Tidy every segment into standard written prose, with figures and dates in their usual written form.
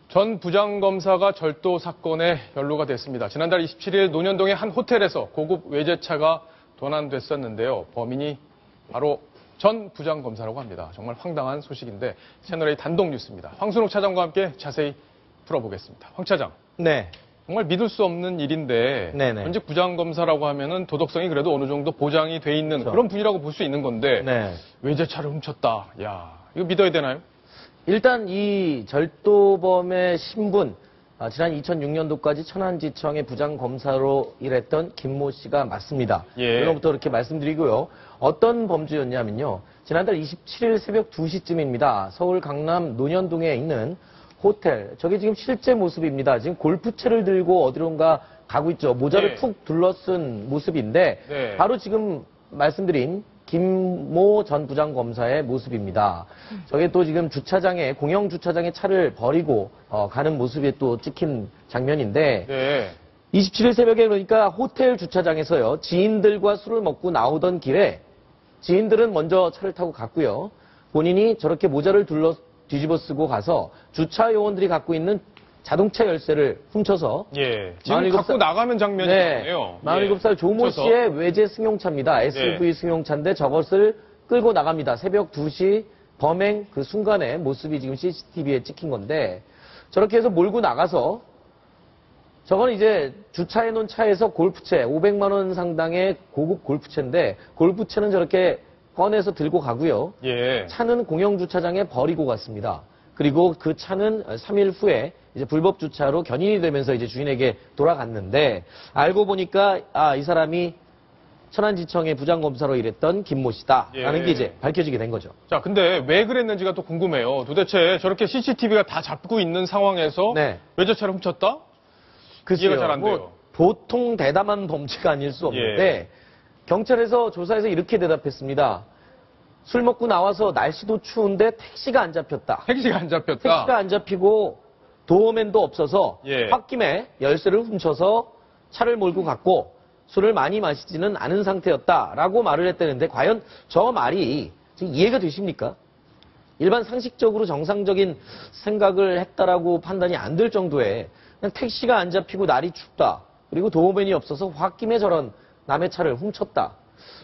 전 부장검사가 절도 사건에 연루가 됐습니다. 지난달 27일 논현동의 한 호텔에서 고급 외제차가 도난됐었는데요. 범인이 바로 전 부장검사라고 합니다. 정말 황당한 소식인데 채널A 단독 뉴스입니다. 황순옥 차장과 함께 자세히 풀어보겠습니다. 황 차장. 네. 정말 믿을 수 없는 일인데 네네. 현직 부장검사라고 하면은 도덕성이 그래도 어느 정도 보장이 돼 있는 그렇죠. 그런 분이라고 볼 수 있는 건데 네. 외제차를 훔쳤다. 야, 이거 믿어야 되나요? 일단 이 절도범의 신분, 지난 2006년도까지 천안지청의 부장검사로 일했던 김모 씨가 맞습니다. 예. 그로부터 이렇게 말씀드리고요. 어떤 범죄였냐면요. 지난달 27일 새벽 2시쯤입니다. 서울 강남 논현동에 있는 호텔. 저게 지금 실제 모습입니다. 지금 골프채를 들고 어디론가 가고 있죠. 모자를 네. 푹 둘러쓴 모습인데 네. 바로 지금 말씀드린 김모 전 부장검사의 모습입니다. 저게 또 지금 주차장에, 공영 주차장에 차를 버리고 가는 모습이 또 찍힌 장면인데 네. 27일 새벽에 그러니까 호텔 주차장에서요. 지인들과 술을 먹고 나오던 길에 지인들은 먼저 차를 타고 갔고요. 본인이 저렇게 모자를 뒤집어 쓰고 가서 주차 요원들이 갖고 있는 자동차 열쇠를 훔쳐서 예. 지금 47살 갖고 나가는 장면이 네, 나오네요. 47살 조모 훔쳐서. 씨의 외제 승용차입니다. SUV 승용차인데 저것을 끌고 나갑니다. 새벽 2시 범행 그 순간의 모습이 지금 CCTV에 찍힌 건데 저렇게 해서 몰고 나가서 저건 이제 주차해 놓은 차에서 골프채 500만 원 상당의 고급 골프채인데 골프채는 저렇게 꺼내서 들고 가고요. 예. 차는 공영 주차장에 버리고 갔습니다. 그리고 그 차는 3일 후에 이제 불법 주차로 견인이 되면서 이제 주인에게 돌아갔는데 알고 보니까 이 사람이 천안지청의 부장검사로 일했던 김모 씨다라는 예. 게 이제 밝혀지게 된 거죠. 자, 근데 왜 그랬는지가 또 궁금해요. 도대체 저렇게 CCTV가 다 잡고 있는 상황에서 네. 외제차를 훔쳤다? 글쎄요. 이해가 잘 안 돼요. 보통 대담한 범죄가 아닐 수 없는데 경찰에서 조사에서 이렇게 대답했습니다. 술 먹고 나와서 날씨도 추운데 택시가 안 잡혔다. 택시가 안 잡혔다. 택시가 안 잡히고 도어맨도 없어서 예. 홧김에 열쇠를 훔쳐서 차를 몰고 갔고 술을 많이 마시지는 않은 상태였다라고 말을 했다는데 과연 저 말이 지금 이해가 되십니까? 일반 상식적으로 정상적인 생각을 했다라고 판단이 안 될 정도의 그냥 택시가 안 잡히고 날이 춥다. 그리고 도어맨이 없어서 홧김에 저런 남의 차를 훔쳤다.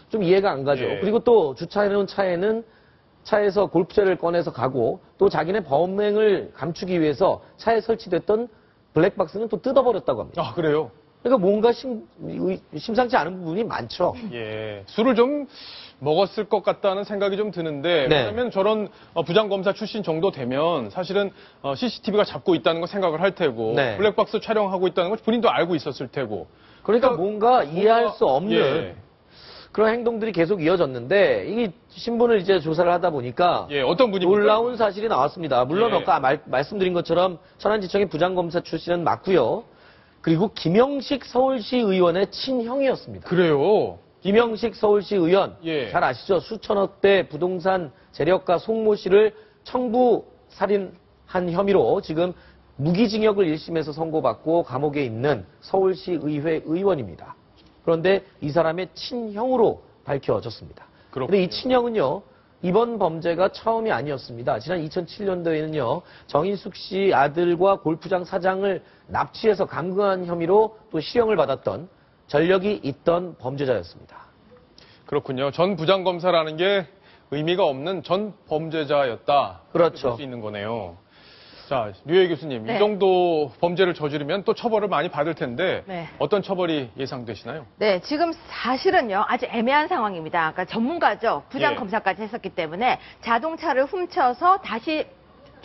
좀 이해가 안 가죠. 예. 그리고 또 주차해놓은 차에는 차에서 골프채를 꺼내서 가고 또 자기네 범행을 감추기 위해서 차에 설치됐던 블랙박스는 또 뜯어버렸다고 합니다. 아, 그래요? 그러니까 뭔가 심상치 않은 부분이 많죠. 예. 술을 좀 먹었을 것 같다는 생각이 좀 드는데, 네. 왜냐면 저런 부장검사 출신 정도 되면 사실은 CCTV가 잡고 있다는 걸 생각을 할 테고, 네. 블랙박스 촬영하고 있다는 걸 본인도 알고 있었을 테고. 그러니까 뭔가 이해할 수 없는 예. 그런 행동들이 계속 이어졌는데 이게 신분을 이제 조사를 하다 보니까 예, 어떤 분입니까? 놀라운 사실이 나왔습니다. 물론 예. 아까 말씀드린 것처럼 천안지청의 부장검사 출신은 맞고요. 그리고 김영식 서울시 의원의 친형이었습니다. 그래요? 김영식 서울시 의원 예. 잘 아시죠? 수천억대 부동산 재력가 송모 씨를 청부 살인한 혐의로 지금 무기징역을 1심에서 선고받고 감옥에 있는 서울시 의회 의원입니다. 그런데 이 사람의 친형으로 밝혀졌습니다. 그런데 이 친형은요. 이번 범죄가 처음이 아니었습니다. 지난 2007년도에는요. 정인숙 씨 아들과 골프장 사장을 납치해서 감금한 혐의로 또 실형을 받았던 전력이 있던 범죄자였습니다. 그렇군요. 전 부장검사라는 게 의미가 없는 전 범죄자였다. 그렇죠. 볼 수 있는 거네요. 자, 류혜 교수님, 네. 이 정도 범죄를 저지르면 또 처벌을 많이 받을 텐데 네. 어떤 처벌이 예상되시나요? 네, 지금 사실은요, 아주 애매한 상황입니다. 그러니까 전문가죠. 부장검사까지 했었기 때문에 자동차를 훔쳐서 다시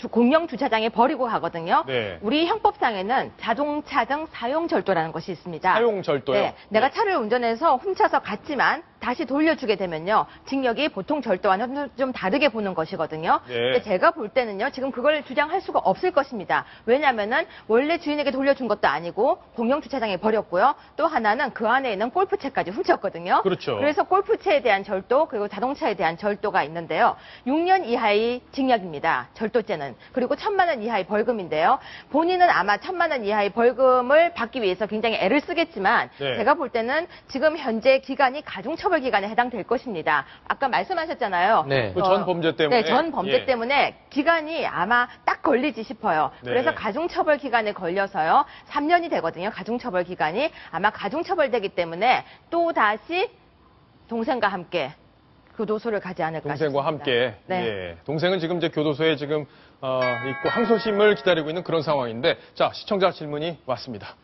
공영 주차장에 버리고 가거든요. 네. 우리 형법상에는 자동차 등 사용절도라는 것이 있습니다. 사용절도요? 네, 내가 차를 운전해서 훔쳐서 갔지만 다시 돌려주게 되면요. 징역이 보통 절도와는 좀 다르게 보는 것이거든요. 네. 근데 제가 볼 때는요. 지금 그걸 주장할 수가 없을 것입니다. 왜냐하면은 원래 주인에게 돌려준 것도 아니고 공영 주차장에 버렸고요. 또 하나는 그 안에 있는 골프채까지 훔쳤거든요. 그렇죠. 그래서 골프채에 대한 절도 그리고 자동차에 대한 절도가 있는데요. 6년 이하의 징역입니다. 절도죄는. 그리고 1,000만 원 이하의 벌금인데요. 본인은 아마 1,000만 원 이하의 벌금을 받기 위해서 굉장히 애를 쓰겠지만 네. 제가 볼 때는 지금 현재 기간이 가중처벌 가중처벌 기간에 해당될 것입니다. 아까 말씀하셨잖아요. 네. 그 전 범죄 때문에. 네, 전 범죄 예. 때문에 기간이 아마 딱 걸리지 싶어요. 네. 그래서 가중처벌 기간에 걸려서요. 3년이 되거든요. 가중처벌 기간이. 아마 가중처벌되기 때문에 또 다시 동생과 함께 교도소를 가지 않을까 동생과 싶습니다. 함께. 네. 예. 동생은 지금 이제 교도소에 지금 있고 항소심을 기다리고 있는 그런 상황인데, 자, 시청자 질문이 왔습니다.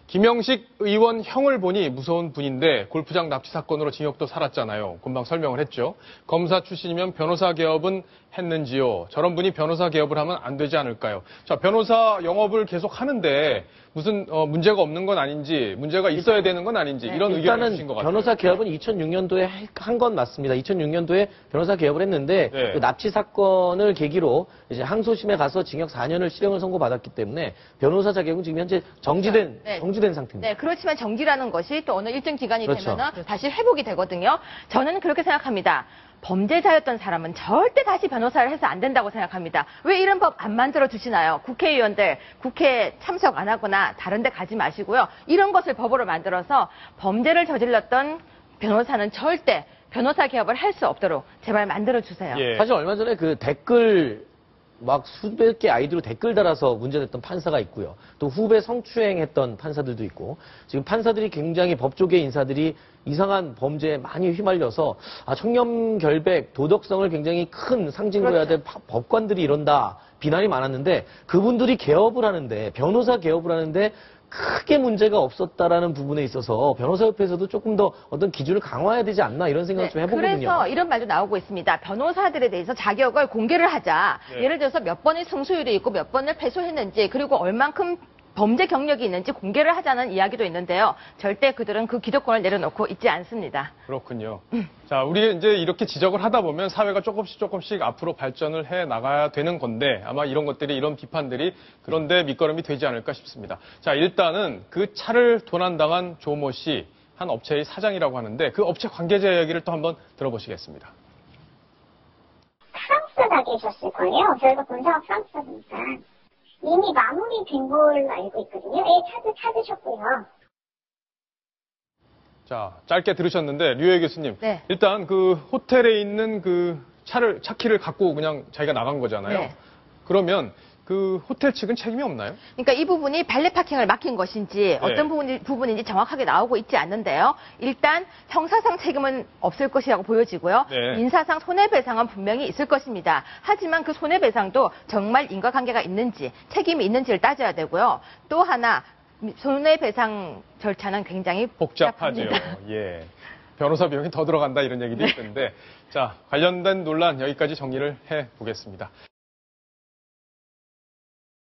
김영식 의원 형을 보니 무서운 분인데 골프장 납치 사건으로 징역도 살았잖아요. 금방 설명을 했죠. 검사 출신이면 변호사 개업은 했는지요? 저런 분이 변호사 개업을 하면 안 되지 않을까요? 자, 변호사 영업을 계속 하는데 무슨 문제가 없는 건 아닌지, 문제가 있어야 되는 건 아닌지 네. 이런 의견을 주신 것 일단은 같아요. 변호사 개업은 2006년도에 한 건 맞습니다. 2006년도에 변호사 개업을 했는데 네. 그 납치 사건을 계기로 이제 항소심에 가서 징역 4년을 실형을 선고받았기 때문에 변호사 자격은 지금 현재 정지된 네. 상태입니다. 네, 그렇지만 정지라는 것이 또 어느 일정 기간이 그렇죠. 되면 다시 회복이 되거든요. 저는 그렇게 생각합니다. 범죄자였던 사람은 절대 다시 변호사를 해서 안 된다고 생각합니다. 왜 이런 법 안 만들어 주시나요? 국회의원들 국회 참석 안 하거나 다른 데 가지 마시고요. 이런 것을 법으로 만들어서 범죄를 저질렀던 변호사는 절대 변호사 개업을 할 수 없도록 제발 만들어 주세요. 예. 사실 얼마 전에 그 댓글 막 수백 개 아이디로 댓글 달아서 문제됐던 판사가 있고요. 또 후배 성추행했던 판사들도 있고 지금 판사들이 굉장히 법조계 인사들이 이상한 범죄에 많이 휘말려서 청렴결백, 도덕성을 굉장히 큰 상징으로 해야 될 법관들이 이런다 비난이 많았는데 그분들이 개업을 하는데 변호사 개업을 하는데 크게 문제가 없었다라는 부분에 있어서 변호사협회에서도 조금 더 어떤 기준을 강화해야 되지 않나 이런 생각을 좀 해보거든요. 그래서 이런 말도 나오고 있습니다. 변호사들에 대해서 자격을 공개를 하자. 네. 예를 들어서 몇 번의 승소율이 있고 몇 번을 패소했는지 그리고 얼만큼 범죄 경력이 있는지 공개를 하자는 이야기도 있는데요. 절대 그들은 그 기득권을 내려놓고 있지 않습니다. 그렇군요. 자, 우리 이제 이렇게 지적을 하다 보면 사회가 조금씩 앞으로 발전을 해 나가야 되는 건데 아마 이런 것들이, 이런 비판들이 그런데 밑거름이 되지 않을까 싶습니다. 자, 일단은 그 차를 도난당한 조모 씨, 한 업체의 사장이라고 하는데 그 업체 관계자 이야기를 또 한번 들어보시겠습니다. 프랑스 가 계셨을 거예요. 저희가 본사가 프랑스다 보니까. 이미 마무리된 걸로 알고 있거든요. 예, 찾으셨고요. 자, 짧게 들으셨는데 류혜 교수님, 네. 일단 그 호텔에 있는 그 차 키를 갖고 그냥 자기가 나간 거잖아요. 네. 그러면 그 호텔 측은 책임이 없나요? 그러니까 이 부분이 발레 파킹을 막힌 것인지 어떤 부분인지 정확하게 나오고 있지 않는데요. 일단 형사상 책임은 없을 것이라고 보여지고요. 네. 민사상 손해배상은 분명히 있을 것입니다. 하지만 그 손해배상도 정말 인과관계가 있는지 책임이 있는지를 따져야 되고요. 또 하나 손해배상 절차는 굉장히 복잡하죠. 복잡합니다. 예. 변호사 비용이 더 들어간다 이런 얘기도 있던데 자, 관련된 논란 여기까지 정리를 해 보겠습니다.